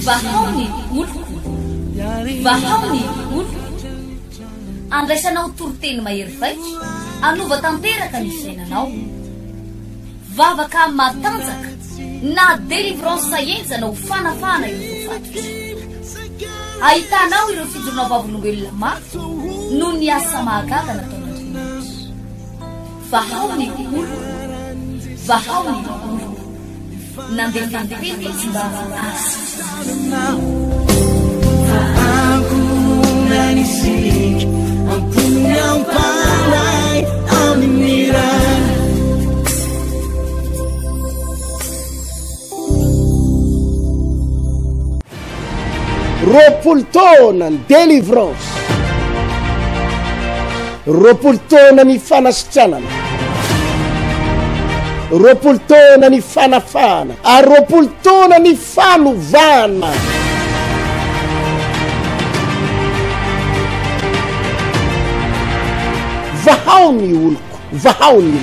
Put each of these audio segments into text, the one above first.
vahaony oloko vahaony oloko andraisanao toroteny mahery vaiko anova tanteraka ny fiainanao vavaka matanjaka na délivrance saenjana ho fanafana ireo fatotra ahitanao ireo fijorona vavolombelona mafy no ny asa mahagaga nataon'Andriamanitra vahaony oloko vahaony oloko nandehandeha izy mba asy roapolo taona ny délivrance roapolo taona ny fanasitranana roapolo taona ny fanafana ary roapolo taona ny fanovana vahaony oloko vahaony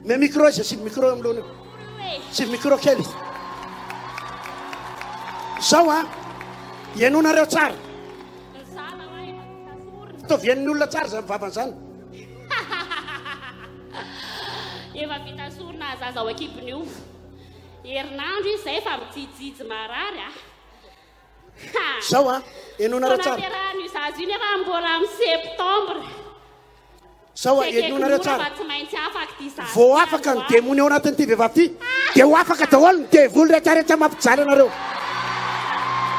me micro sy micro amlona sy micro kely zao a ianonareo tsara fitaovian'ny olona tsara zany vavany zany efa vita sorona za zao ekipiny io herinandro izy zay fa mijijijy marary zao a ianonareo tsara naterahany io zazy iny efa mbola amin'ny septembre sao enonareo tsara vao afaka ny demony ao anatin'ity vehivavy ty dia ho afaka daholo ny devoly rehetrarehetra mampijaly anareo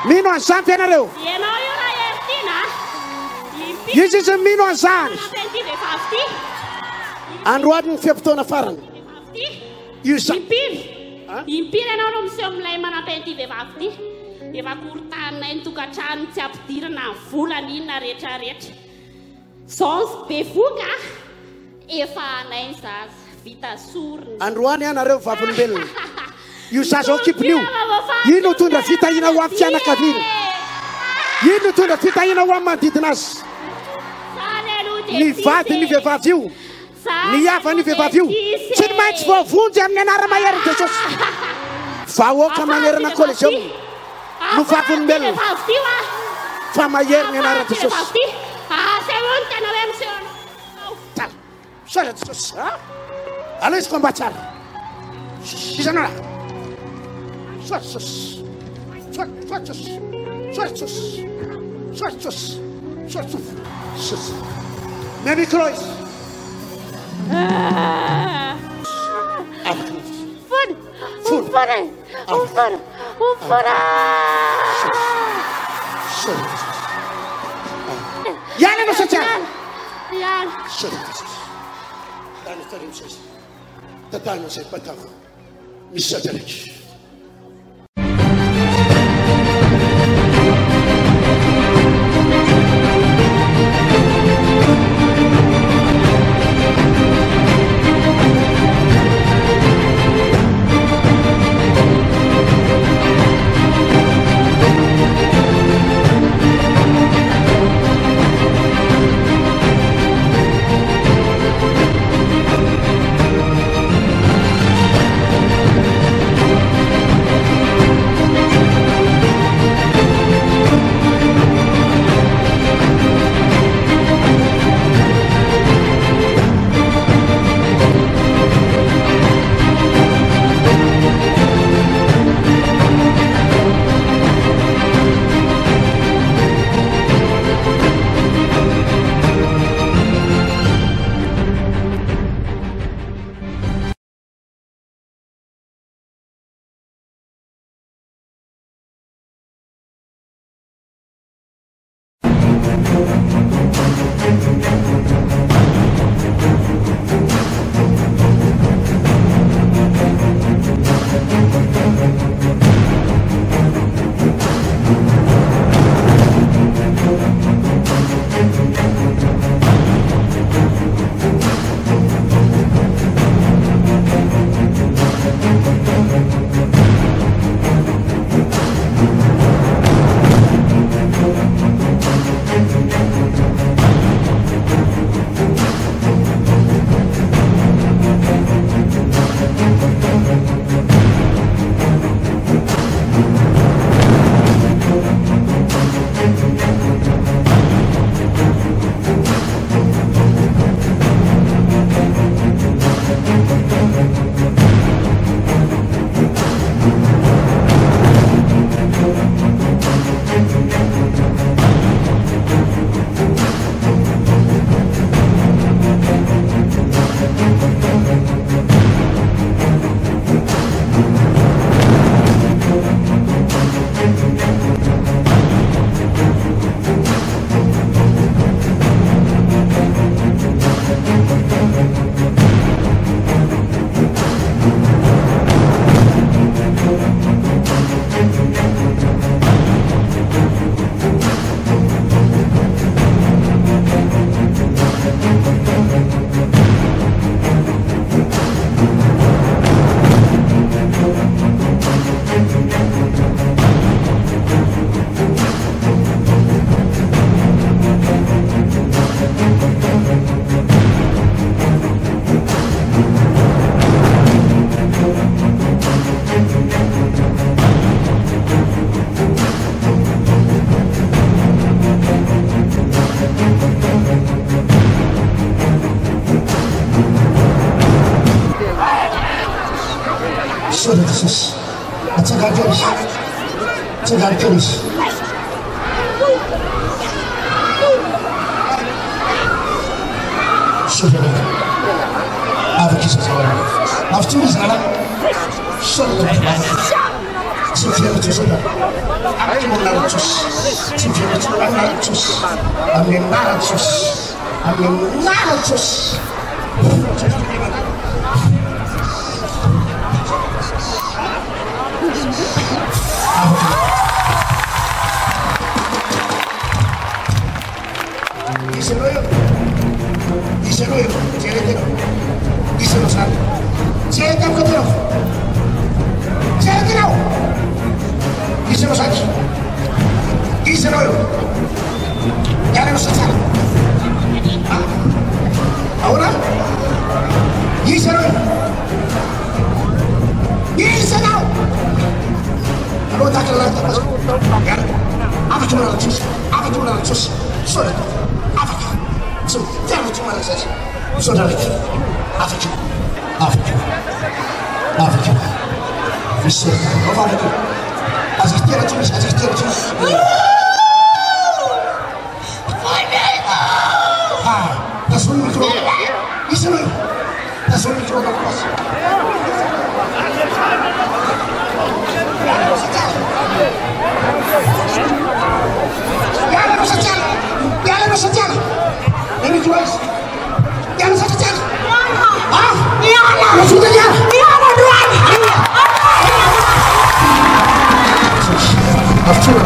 mino an'izany ianareo ianao io raha heritiana izy izy mino an'izany androany ny fiampitoana farany io impiry ianao no miseho amin'ilay manampian'ity vehivavy ty efa korontaninay ny tokantrano tsy ampidirana ny volana inona rehetrarehetra sons bevoka efa anainy zaza vita sorona androany anareo vavolombelona io zaza ao kipiny io ino tondra fitahina ho amin'ny fianakaviana ino tondra fitahina ho amin'ny manodidina azy ny vady ny vehivavy io ny ava ny vehivavy io tsy ny maintsy voavonjy amin'ny anara-mahery jesosy vahoaka manerana collegium no vavolombelona fa mahery ny anara jesosy Soalnya terus, alih sekolah baca, di sana lah. Suasus, Maybe close. Yan ano saja? Yan. Totalno se patavo. Mi sadarek. Soda Jesus. Atsaga Jones. Atsaga Jones. Soda. Ava Jesus. After this, Nana. Soda. Soda Jesus. Amen. Ahora, díselo. Díselo. Kalau tak kelar tak masuk. Apa cuma nak cus? Apa cuma nak cus? Sorry. Apa? So, jangan cuma nak saja. Sorry. Apa cuma? Apa cuma? Apa cuma? Bisa. Apa lagi? Asyik tiada cuma. Tasuk mikro, bisa loh. Tasuk mikro tak pas. Jangan saja. Ini jual. Jangan saja. Ah, iya. Sudah ya. Iya, Tuhan. After.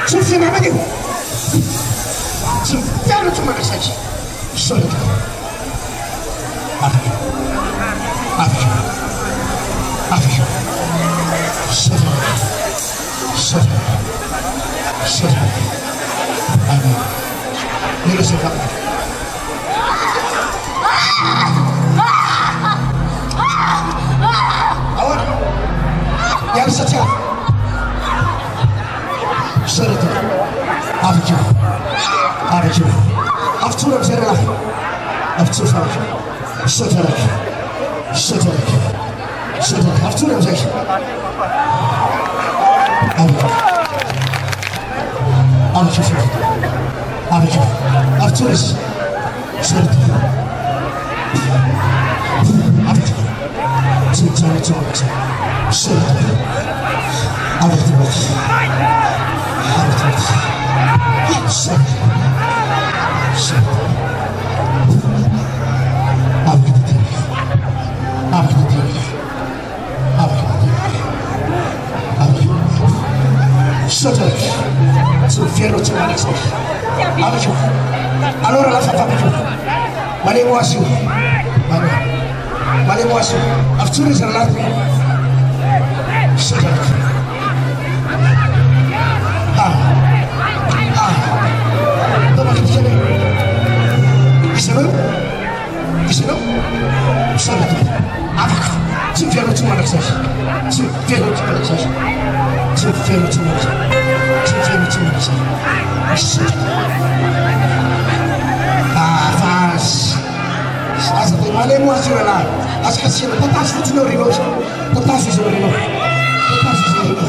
Sofia nama dia. Jangan cuma saja. Sorry. Apa? Sorry. Amin. Ini sebab. Awak. Yang saja. Sorry. Abicim. Afturam serlah. Afturam. Sotarak. Afturam zek. Abicim. Afturis. Sorry. Abicim. Sorry. Abicim. Allora la fa più. Male muasu. After is Allah. Toma que tiene. Iselo. Sabe. Avaka. Tu viens de tomber ça. Avance. Asa te male muasu la. Asa se não tá chutando o rino. Não tá chutando o rino. Asa te chutando.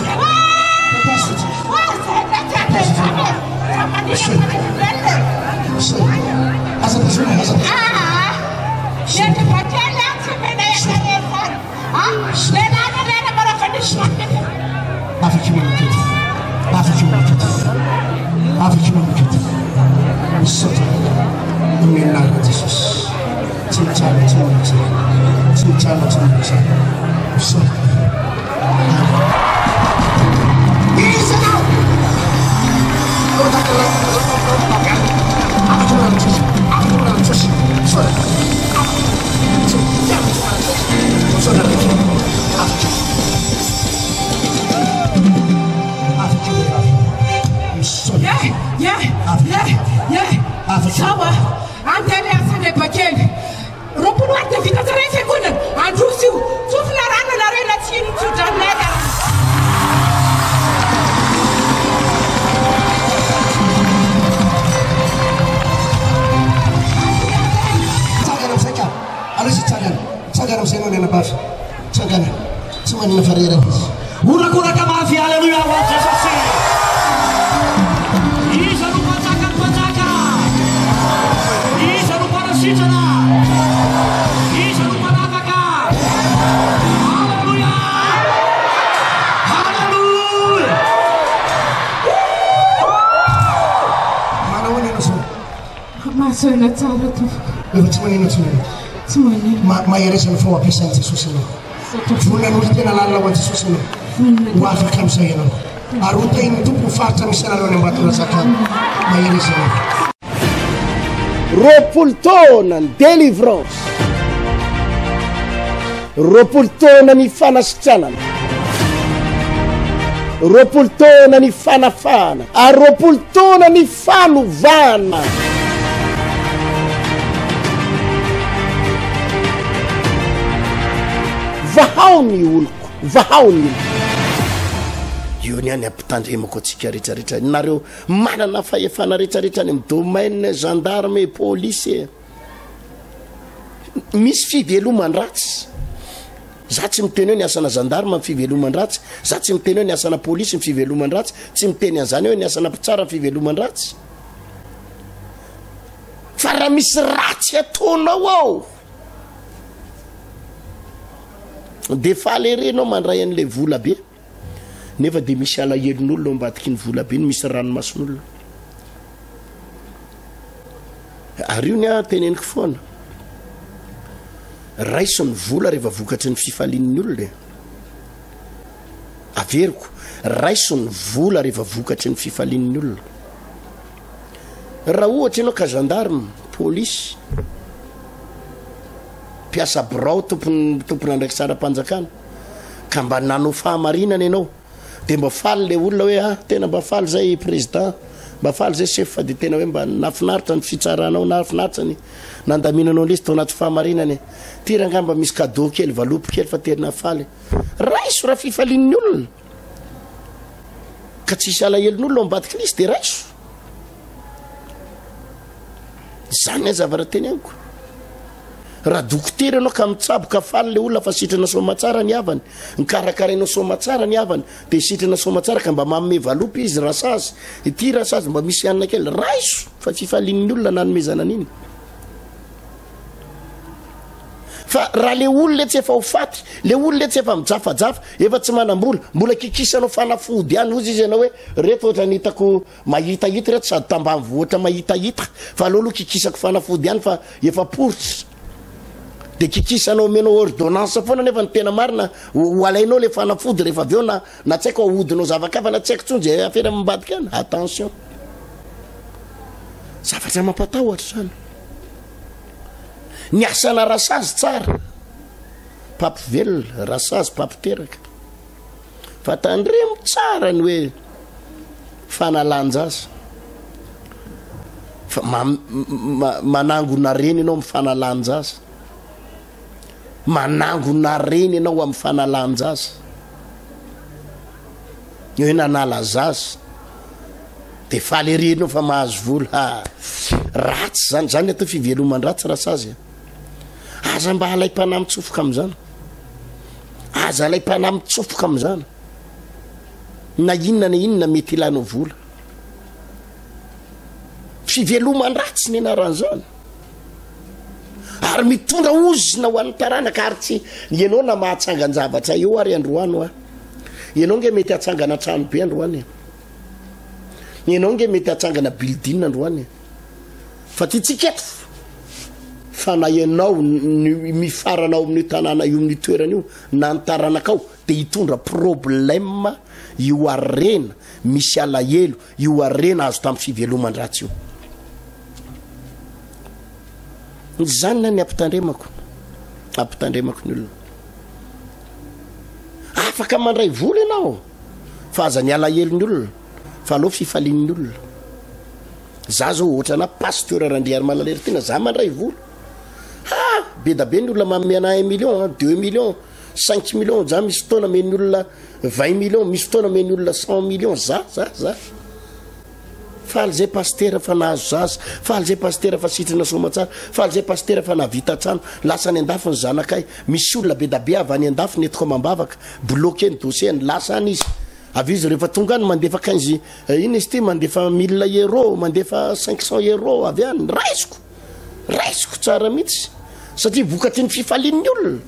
Gente, pode olhar se vem daí a cabeça. Lena para condição. Jesus. Sawa, antele asane pakeli. Ropuno ate vita tarefe kuna. Andrusiu, tufla rana la rena tini tudaneda. Tsaina tsara to. Tsy manino tsy manino. Tsy manino. Maheresana fao ampiasain'i Jesosy ianao. Volan'olo tena lalina ho an'i Jesosy ianao. Ho afaka amin'izay ianao. Ary ho tahin'ny tompo faritra misy anareo any ambatona zakany. Maheresana. Roapolo taona ny délivrance. Roapolo taona ny fanasitranana. Roapolo taona ny fanafana. Ary roapolo taona ny fanovana. Vahao ny oloko, vahao ny oloko. Io ny any ampitandremako atsika rehetrarehetra. Nareo manana fahefana rehetrarehetra any amin'ny domaine gendarme, police. Misy fiveloman-dratsy. Za tsy miteny hoe ny asana gendarme amin'ny fiveloman-dratsy. Za tsy miteny hoe ny asana police amin'ny fiveloman-dratsy. Tsy miteny an'izany hoe ny asana mpitsara amin'ny fiveloman-dratsy. Fa raha misy ratsy ataonao ao, de falerenao mandray an'le vola be, nefa de misy alahelon'olona ambadiky ny vola be, misy ranomason'olona. Ary io ny teneniko foana, raiso ny vola rehefa vokatry ny fifalian'ny olona. Averiko, raiso ny vola rehefa vokatry ny fifalian'ny olona. Raha ohatra ianao ka gendarme, police, piasa birao tompona andraiky saram-panjakana, ka mba nanao fahamarinana ianao, de mba faly le olona hoe tena mba faly zay président, mba faly zay chef, fa de tena hoe mba nafinaritra ny fitsaranao, nafinaritra ny nandaminanao lesy tao anaty fahamarinana. Ty raha ngamba misy cadeau kely, valopy kely, fa tena faly. Raiso raha fifalian'ny olona, ka tsisy alahelon'olona ambadiky lisy de raiso. Zany zavatra teny amiko. Raha dokotera anao ka mitsaboka faly le olona fa sitrana somatsara ny havany, nikarakarainao somatsara ny havany, de sitrana somatsara ka mba manome valopy izy rasazy, ity rasazy mba misy anina kely, raiso fa fifalian'ny olona nanomezana an'iny. Fa raha le olona tsy efa ho faty, le olona tsy efa mijafajafa, efa tsy manam-bola, mbola kikisanao fanafody ihany ozy izy ianao hoe reto ohatra nitako mahitahita reto, sady tambany voatra mahitahita, fa alolo kikisako fanafody ihany fa efa poritra. De kikisanao menao ordonnance foana, nefa ny tena marina ho alainao le fanafody rehefa aveo na tsy haiko ahodinao zavakafa, na tsy haiko tsony zay afera mibadika any. Attention, zavatra mampatahotra zany. Ny asana rasazy tsara, papivelona, rasazy papiteraka, fa tandremo tsara ny hoe fanalanjaza. Fa manangona reny ianao amin'ny fanalanjaza, manangona reny ianao amin'ny fanalanjaza. Io hoe nanala zaza de faly renao fa mahazo vola. Ratsy zany, zany atao fiveloman-dratsy rasazy. Aza mba alay mpanahy mitsofoka amin'izany, aza alay mpanahy mitsofoka amin'izany. Na inona mety ilanao vola. Fiveloman-dratsy ny anaran'izany. Ary mitondra ozina ho an'ny taranaka, ary tsy ianao na mahatsangana-javatra eo ary androano ianao nge mety hatsangana trano be androany, ianao nge mety hatsangana building androany. Fa ty tsiketo fa na ianao mifaranao amin'ny tanàna io, amin'ny toerana io, na ny taranakao, de hitondra problème io arena, misy alahelo io arena azo tamin'ny fiveloman-dratsy io. Zany na ny ampitandremako ny olona. Afaka mandray vola ianao, fa aza ny alahelon'ny olona, fa alao fifalian'ny olona. Za zao ohatra na pasteur Randriary Malalery tena, za mandray vola. Be da be ny olona mamena 1 million, 2 millions, 5 millions, za misy fotoana meny olona 20 millions, misy fotoana meny olona 100 millions, za. Faly zay pasteur fa nahazo zaza, faly zay pasteur fa sitrana somatsara, faly zay pasteur fa navita trano, lasa ny andafo ny zanakay. Misy olona be da be avy any andafo netiko mambavaka, bloqué ny dossier-ny, lasa any izy. Avy izy rehefa tonga any mandefa 15, iny izy ty mandefa 1000 euro, mandefa 500 euro avy any. Raisiko tsara mihitsy, satria vokatry ny fifalian'ny olona.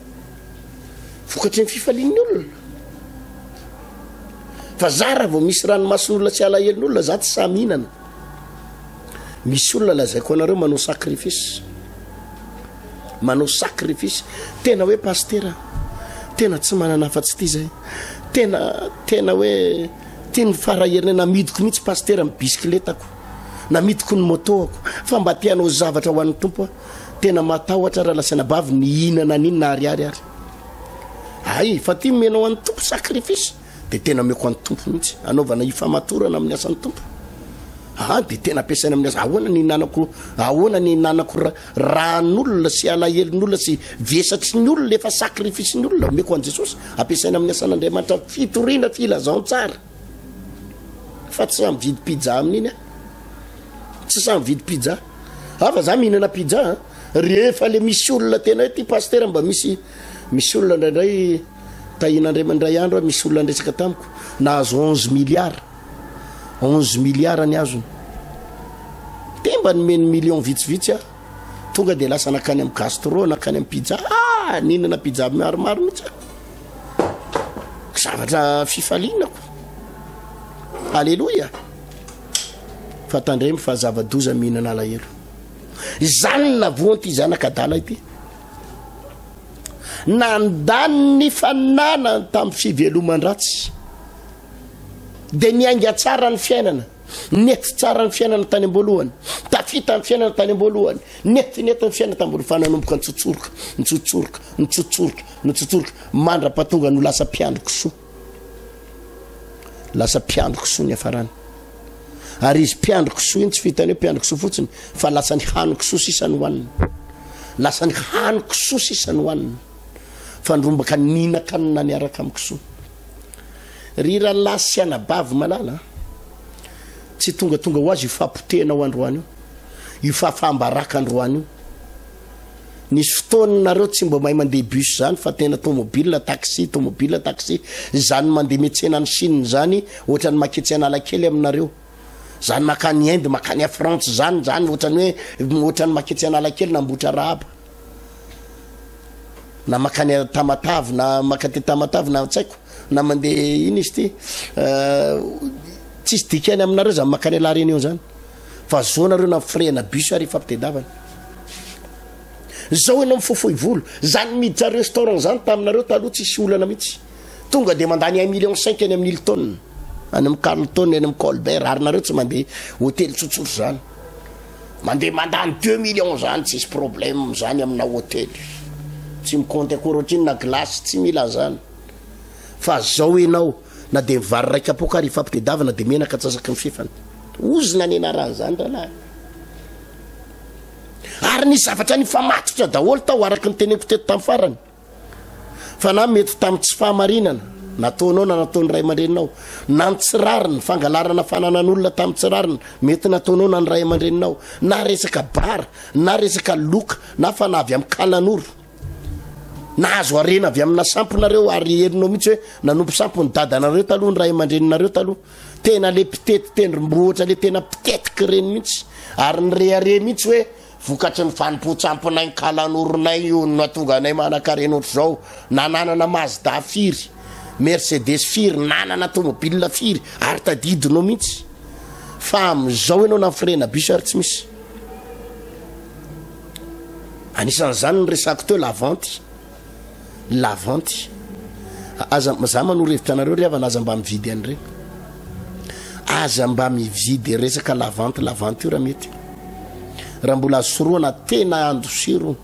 Vokatry ny fifalian'ny olona. Fa za raha vao misy ranomason'olona tsy alahelon'olona, za tsy samy hinana. misy olona lazaiko anareo manao sacrifice tena hoe pastera tena tsy manana afa-tsy ty zay tena hoe tiany faraherinay namidiko mihitsy pastera my bisikletako namidiko ny motoako fa mba tianao zavatra ho an'ny tompo tena matahotra raha lasana bavy ny hinana n'iny na ariary ay fa ty menao an'ny tompo sacrifice de tena meko an'ny tompo mihitsy anaovana ifamatorana amin'ny asan'ny tompo de tena ampiasaina amin'ny asa ahoana ny nanako ran'olona sy alahelin'olona sy vesatry ny olona efa sacrifice ny olona meko an Jesosy ampiasaina amin'ny asan'Andriamanitra fitoriana filazao tsara fa tsy samy vidy pizza amin'iny tsy samy vidy pizza fa za mihinana pizza rehefa le misy olona tena hoe ty pasteur mba misy olona ndraindray tahinandray mandray andro misy olona ndresaka tamiko nahazo 11 milliards ny azony temba nomeny million vitsivitsy tonga de lasa nakany amin'ny gastro nakany amin'ny pizza ninana pizza maromaro mihitsy zavatra fifalinako alleluia fa tandremy fa zava-doza mihinana alahelo zany navoany ty zanakadala ity nandany fanana tamin'ny fiveloman-dratsy de niainga tsara ny fiainana nety tsara ny fiainana tany amboalohany tafita ny fiainana tany amboalohany nety ny fiainana tamboalohany fa nanomboka nitsotsoroka mandra-patonga no lasa mpiandroko soa ny afarany ary izy mpiandroko soa iny tsy fitany hoe mpiandroko soa fotsiny fa lasa ny haniko soa sisany hoanina fa ndrombaka ninakanina niaraka amiko soa ry raha lasy anabavy malala tsy tonga ho azy ifampotena ho androany io ifafambaraka androany io nisy fotoananareo tsy mba mahay mandeha bus zany fa tena tomobile taxi zany mandeha metsena ny Chine zany ohatrany maketsena alakely aminareo zany makany Inde makany a France zany ohatrany maketsena alakely nambotra rahaba na makany Tamatave na makate Tamatave na tsaiko na mandeha iny izy ty tsisy dikany aminareo zany makany ala réunion zany fa zao nareo na frena bus ary fampitedavana zao enao mifofoy volo zany miditra restaurant zany taminareo taloha tsisy olana mihitsy tonga de mandany 1,5 million any amin'ny Hilton any amin'ny Carlton any amin'ny Colbert ary nareo tsy mandeha hôtely tsotsoro zany mandeha mandany 2 millions zany tsisy problème zany amina hôtely tsy mikonty akoratriny na glace tsy mila zany fa zao enao na de vary raika apokary ifampitedavana de menaka atsasaky ny fifany ozina ny anarany zany ralahy ary ny zavatra nifamatotra daholo tao araky ny teneko teto tamin'ny farany fa na mety tamin'ny tsy fahamarinana nataonao na nataon'ny ray aman-dreninao na ny tsirariny fangalarana fananan'olona tamin'ny tsirariny mety nataonao na ny ray aman-dreninao na resaka bara na resaka loka na fanavy amin'ny kalanoro na azo arena avy amina samponareo ary herinao mihitsy hoe nanompo sampony dadanareo taloha ny ray aman-dreninareo taloha tena le mpitety tendrombohatra le tena mpitetiky reny mihitsy ary ny rehare mihitsy hoe vokatry ny vanim-potsamponay ny kalanoronay io natonga anay manakaren ohatr' zao nananana Mazda firy Mercedes firy nanana automobile firy ary tadidinao mihitsy fa am'izao enao na frena bus ary tsy misy anisan'izany ny resako teo lavanty aza za manorevitra anareo ry avana aza mba mividy an'ireny aza mba mividy resaka lavanty io raha mety raha mbola soroana tena andosiro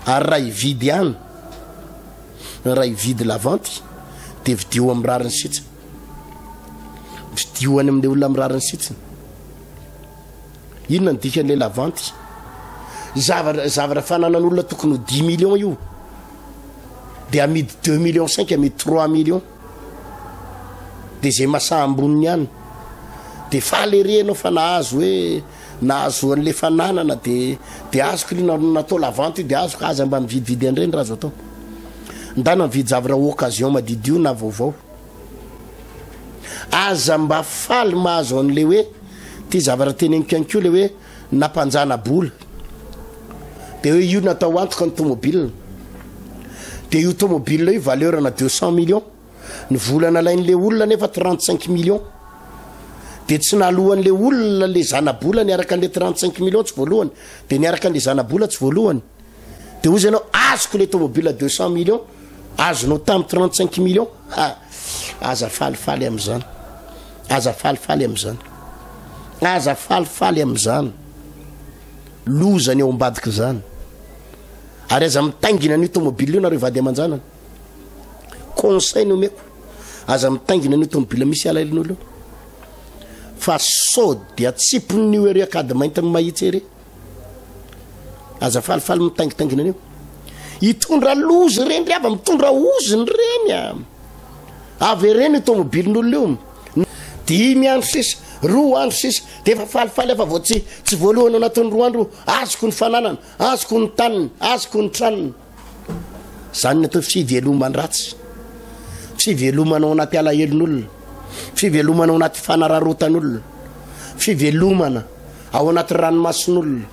ary raha ividy any raha ividy lavanty de vidio amin'ny rariny sitsiny vidioany amin'le olona amin'ny rariny sitsiny inona ny dikan'le lavanty zavatra fananan'olona tokony 10 millions io de amidy 2,5 millions amidy 3 millions de zay masaha amboniny ihany de falerenao fa nahazo hoe nahazo an'le fananana de azoko natao lavanty de azoko aza mba mividividy an'ireny raha zao atao ndana mividy zavatra occasion madidio na vaovao aza mba faly mahazo an'le hoe ty zavatra teneniko ihany koa le hoe nampanjana bola de hoe io natao antoka ny tomobile de io tomobile io valeur na 200 millions ny volana alain'le olona nefa 35 millions dia tsy nalohany'le olona le zanabola niaraka an'le 35 millions tsy voalohany dia niaraka an'le zanabola tsy voalohany dia ozy ianao azoko le tomobile 200 millions azonao tamin'ny 35 millions aza falifaly amin'izany aza falifaly amin'izany aza falifaly amin'izany lozany eo ambadika izany ary aza mitaingina an'io tomobile io nareo vady aman-janana conseil no omeko aza mitaingina an'io tomobile misy alailin'olo io fa sao dia tsipon'io ery akady mainty mahitsy ery aza falifaly mitaingitaingina an'io hitondra lozy reny ry ava mitondra oziny reny avy reny io tomobilin'olona io 10 andro sisa 2 andro sisa dia efa falifaly efa vao tsy voalohany anatin'ny 2 andro azoko ny fananana azoko ny taniny azoko ny traniny zany ny atao fivelomany ratsy fivelomanao anaty alahelon'olona fivelomanao anaty fanararotan'olona fivelomana ao anaty ranomason'olona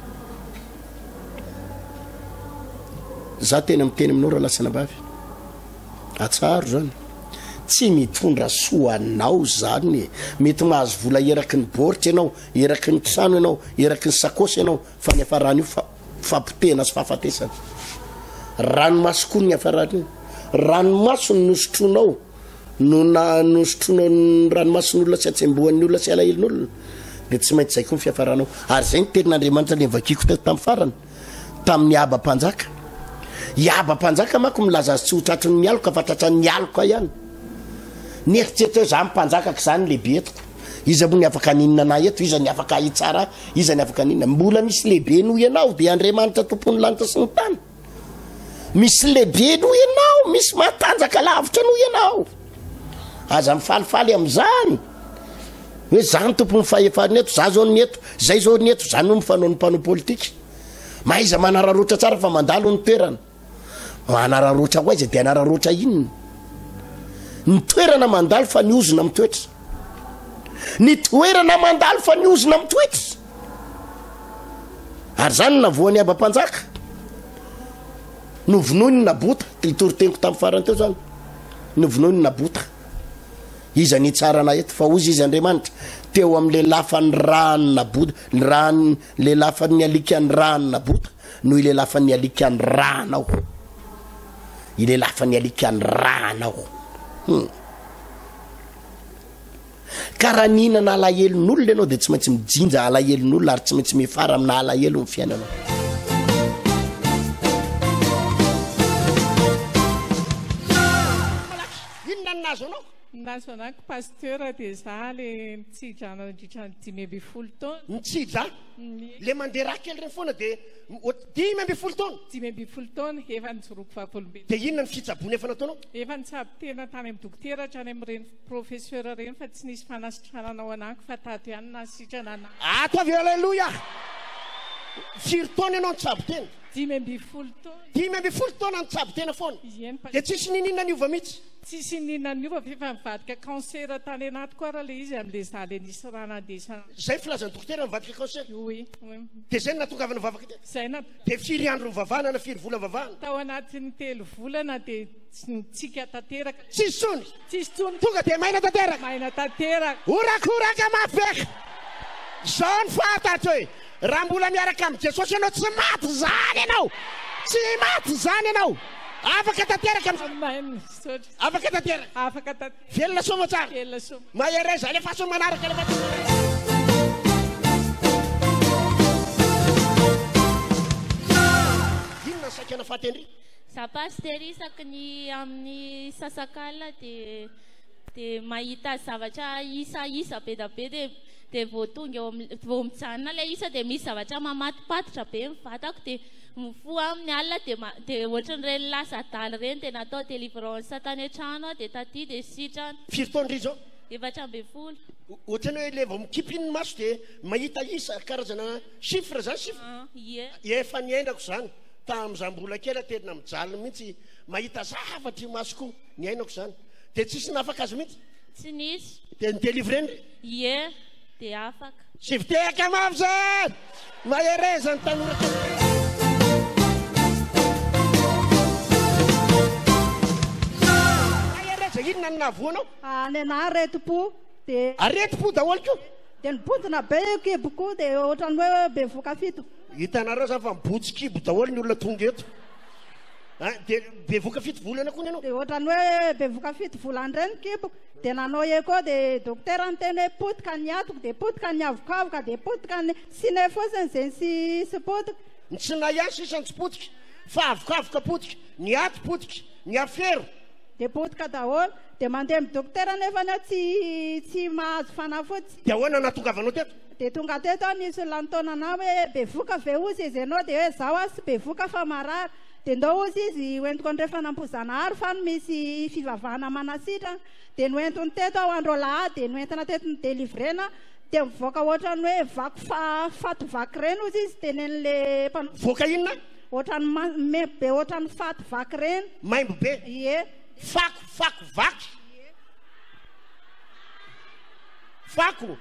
za tena miteny aminao raha lasana bavy atsaro zany tsy mitondra soanao zany mety mahazo vola eraky ny boritra ianao eraky ny trano ianao eraky ny sakosy ianao fa ny afarany io fampitena sy fahafatesana ranomaso ny afarany io ranomasony nosotronao nosotronao ny ranomason'olona sy atsembohan'ny olona sy alahelin'olona dia tsy maintsy zay koa ny fiafaranao ary zay ny tenin'Andriamanitra le vakiko tamin'ny farany tamin'ny aba-panjaka iaba-panjaka mako milaza azy tsy ho tratry ny mialoka fa tratra ny aloka ihany nieritreriteo za mpanjakako zany lehibe etiko iza moa ny afaka ninona na eto iza ny afaka hitsara iza ny afaka ninona mbola misy lehibe noho ianao dia Andriamanitra tompony lanitra sy ny tany misy lehibe noho ianao misy matanjaka lavitra noho ianao aza mifalifaly amin'izany hoe zany tompony fahefariny eto za zao ny eto zay zao ny eto zany no mifanoa ny mpanao politika maiza manararoatra tsara fa mandalo ny toerana manararoatra ho aiza dia anararoatra inona ny toerana mandalo fa ny ozona mitoetra ny toerana mandalo fa ny ozona mitoetra ary zany navoany aba-panjaka novonoiny nabota itoriteniko tamin'ny farany teo zany novonoiny nabota iza ny tsarana eto fa ozy izy Andriamanitra teo amin'le lafany rany nabota rany le lafany alikany rany nabota noho ile lafany alikany ranao ile lafany alikany ranao karaha nihinana alahelon'olona ianao dia tsy maintsy mijinja alahelon'olona ary tsy maintsy mifara amina alahelo ny fiainanao inona nazo anao nazo anako pasteur dia za le mitsidra nandritra ny 10 taona mitsidra le mandeha raha kely reny foana dia 10 taona 10 taona efa nijoroko vavolombelona dia inona ny fitsabony efa nataonao efa nitsabo tena tany amin'ny dokotera hatrany amin'ireny professeur reny fa tsy nisy fanasitrananao anako fa tato ihany nasitrana ana ato avy alleloia 4 taona ianao nitsabo tena 10 taona 10 taona nitsabo tena foana dia tsisy nininona niova mihitsy tsisy ninona niova fefa mivadika cancer tany anaty koa raha le izy amin'le za le nisy raha nandesana zay filazan'ny dokotera mivadika cancer oui dia zay natongavana vavaka tena zay na dia 4 andro mivavahana na 4 vola vavahana tao anatin'ny 3 volana dia tsika tanteraka tsisy tsony tsisy tsony tonga dia maina tanteraka maina tanteraka orakoraka mafeka zao ny fantatro hoe raha mbola miaraka amin'ny Jesosy ianao tsy maty zany ianao tsy maty zany ianao afaka tanteraka afaka tanteraka afaka velona soma tsara velona soma maheray zany efa so manaraka le inona saika nafatendry za pasteur isaky ny amin'ny sasakala dia mahita zavatra isa be da be dia vao tonga vao mijanona le isa dia misy zavatra mamatipatitra be mivatako dia mifoa amin'ny alina dia ohatran'ireny lasa daly reny dia natao délivrance tany an-trano dia taty dia sitrany 4 taona ry zao 7 ohatrany hoe le vao mikipiny maso dia mahita isa karazana chiffre zany chiffre efa niainako zany tamin'iza mbola kely tena mijalina mihitsy mahita zavatra io maso koa niainako zany dia tsisy nafaka azy mihitsy tsy nisy dia nitelivreny dia afaka sy viteka mafy zany maherezany tanora mahereza inona ny nahavoanao ny anahy retim-po dia aretim-po daholo koa dia nibontsina be kibo dia ohatrany hoe be voka fito. Hitanareo za fa mibotsy kibo daholo ny olona tonga eto. Dia be voka fito volana koa ianao. Dia ohatrany hoe be voka fito volana ireny kibo. Dia nanao eko dia dokotera niteny hoe potika ny atoko dia potika ny avokavoka dia potika ny sine fotsiny izay sy potika. Tsy nahiany sisany tsy potika fa avokavoka potika, ny ato potika, ny afero. Dia potika daholo dia mandeha amin'ny dokotera nefa tsy mahazo fanafotsy. Dia ahoana natongavanao teto? Dia tonga teto nisy olona nitaona anao hoe be voka ve ozy izy ianao dia hoe zaho sy be voka fa marary. Dia ndao ozy izy hoentiko ny refanam-pozanahary fa no misy fivavahana manasitrana. Dia noentony teto ao andro lahady dia noentina teto ny delivrena dia mivoaka ohatrany hoe vaky fato vaky reny ozy izy tenen'le voaka inona? Ohatrany maimbo be ohatrany fato vaky reny. Maimbo be? Ie. Fako vaky. Fako.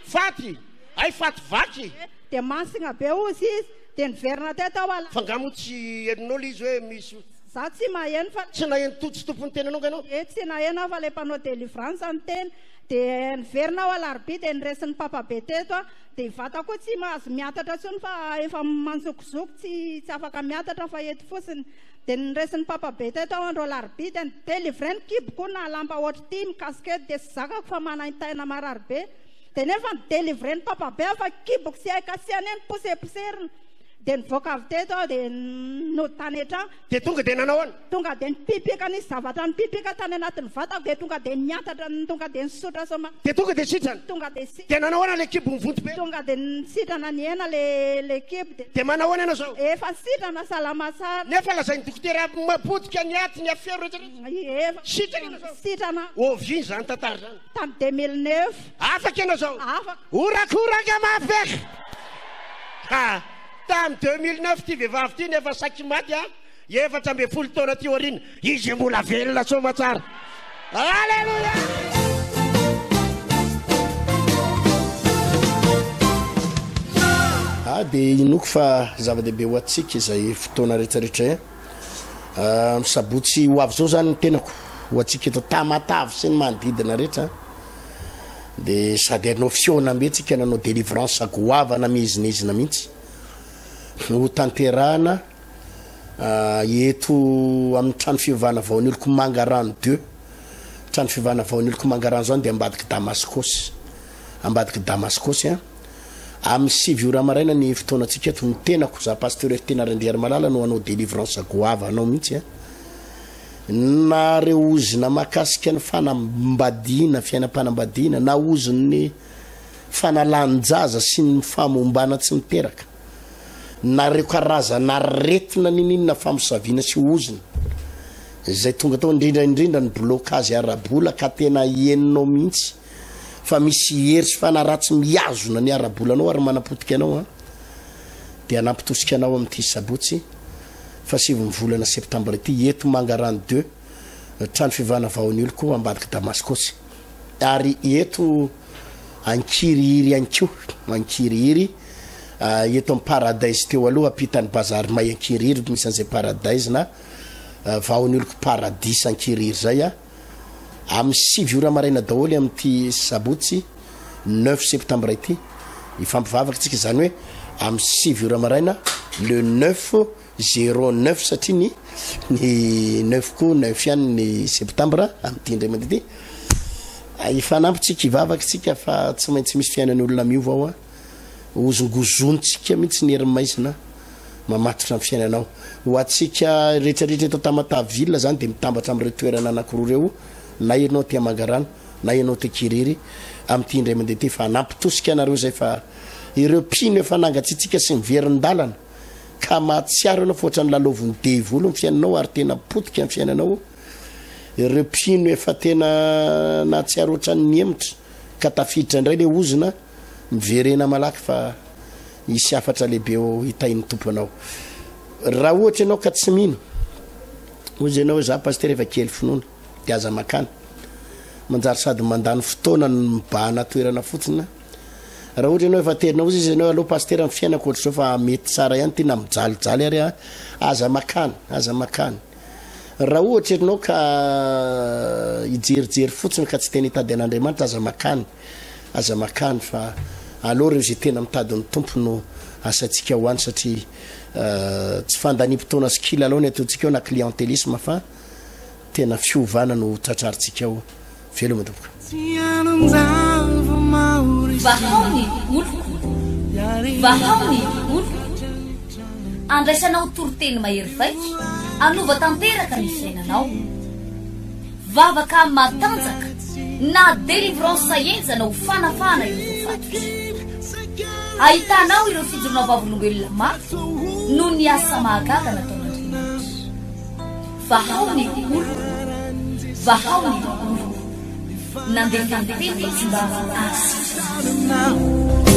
Faty. Ay fato vaky. Dia masigna be ozy izy dia niverina teto ao ala. Fangamo tsy henonao izy hoe misy. Za tsy maheno fa. Tsy naheno totsy tompony tenanao ianao? Tsy naheno aho fa ilay mpanao délivrance ny teny. Dia niverina ao alarobia dia niresin'ny papa be teto dia vata koa tsy mahazo miatatra tsony fa efa manzokizoko tsy afaka miatatra fa eto fotsiny. Dia niresin'ny papa be teto ao andro alarobia dia nidelivreny kibo koa na lamba ohatry ity mikasikety dia sy zakako fa manaintaina marary be. Dia nefa nidelivreny papa be fa kiboko sy haikasiany eny poseposerina. Dia nivoaka avy teto dia notany hatrany. Dia tonga dia nanao any? Tonga dia nipipika nisy zavatra nipipika tany anatin'ny vatako dia tonga dia niatatra tonga dia nisotra soma. Dia tonga dia sitrana? Tonga dia sitrana. Dia nanao ana le kibo mivonto be? Tonga dia sitrana ny hena le kibo. Dia manao ana zao? Efa sitrana salama tsara. Nefa lazainy dokotera mapotika ny aty ny afero rehetra. Efa sitrana zao? Sitrana. Ovy zany tantara zany? Tamin'ny 2009. Afaka ianao zao? Afaka. Orakoraka mafy. Ha! Tamin'ny 2009 ty vehivavy ty nefa saky maty efatra amby folo taona ty aoriana. Izy mbola velona soma tsara. Alleluia! Dia inoko fa zava-dehibe ho atsika izay fotoana rehetrarehetra sabotsy ho avy zao zany ny tenako ho atsika eto tamatavy sy ny manodidina rehetra. Dia sady anao fiona mihitsika nanao délivrance goavana mizinizina mihitsy no tanterahana eto amin'ny trano fivavahana vaon'oloko Mangarano 2. Trano fivavahana vaon'oloko Mangarano zany dia ambadiky Damaskosy. Ambadiky Damaskosy amin'ny 7 ora maraina ny fotoanantsika eto ny tenako za pasteur tena Randriary Malala no anao délivrance goava anao mihitsy na reo ozina makasika ny fanambadiana fiainam-panambadiana na oziny fanalan-jaza sy ny famombana tsy miteraka na reo karazana retina ninina famosaviana sy ozina izay tonga tao indrindra ny blocage arabola ka tena heninao mihitsy fa misy hery sy fanaratsy miazona ny arabolanao ary manapotika anao dia anampitosika anao amin'ity sabotsy fa 7 volana septambra ity eto Mangarano 2 trano fivavahana vaon'oloko ambadiky Damaskosy. Ary eto ankirihiry anko ankirihiry eto amin'ny Paradise teo aloha apitany bazary may ankirihiry misy an'izay Paradise na vaon'oloko Paradis ankirihiry zay amin'ny 7 ora maraina daholo amin'ity sabotsy 9 septambra ity ifampivavaka tsika zany hoe amin'ny 7 ora maraina le 9/09 satria ny 9 ihany ny septambra amin'ity indray mandeha ifanampitsika ivavaka tsika fa tsy maintsy misy fiainan'ny olona miova ao ozongozontsika mihitsy ny herin'ny maizina mamatotra amin'ny fiainanao ho atsika rehetrarehetra eto Tamataville zany dia mitambatra amin'ireo toerana anankiroa reo na ianao ty Mangarano na ianao ty Kiriry amin'ity indray mandeha ty fa nampitosika anareo zay fa ireo mpino efa nangatsitsika sy miverindalana ka mahatsiaro anao fa ohatrany laloviny devolo ny fiainanao ary tena potika amin'ny fiainanao ireo mpino efa tena nahatsiaro ohatrany niemitra ka tafiditra indray le ozina miverena malaky fa isy afatra lehibe hitahin'ny tomponao raha ohatra ianao ka tsy mino ozy ianao za pasteur efa kely finoana dia aza makany manjary sady mandany fotoana ny mibahana toerana fotsiny raha ohatra ianao efa terinao izy ianao aloha pasteur amin'ny fiainako ohatra zao fa mety tsara ihany tena mijalijaly ary aza makany raha ohatra ianao ka hijerijery fotsiny ka tsy tena hitady an'Andriamanitra aza makany aza makany fa aleo reo zay tena mitadiny tompo no asantsika ho any satria tsy fandanimpotoana skila aloha ny ataontsika eo na clientélisme fa tena fiovana no tratrarintsika ao veloma tompoka vahaony oloko vahaony oloko andraisanao toroteny mahery vaitra anova tanteraka ny fiainanao vavaka matanjaka na délivrance enjana ho fanafana ireo fatotra ahitanao ireo fijorona vavolombelona mafy no ny asa mahagaga nataon'andriamanitra vahaony oloko vahaony oloko nandeha tantety mba asa